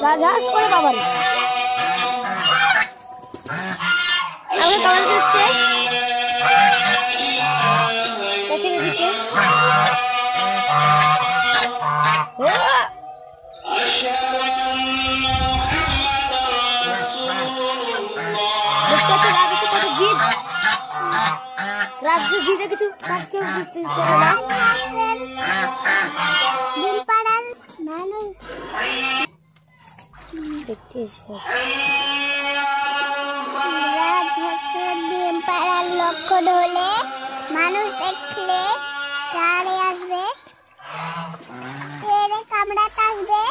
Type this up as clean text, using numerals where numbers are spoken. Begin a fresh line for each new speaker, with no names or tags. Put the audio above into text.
রাজহাঁস করে বাবার আমাকে কমেন্ট করছে দেখেন এদিকে রাজহাঁস জিতে কিছু আজকে বুঝতে পারে না ডিমপাড়ার মানুষ দেখতে এসে রাজহাঁসের ডিমপাড়ার লক্ষণ হলে মানুষ দেখলে প্রাণে আসবে কামড়াতে আসবে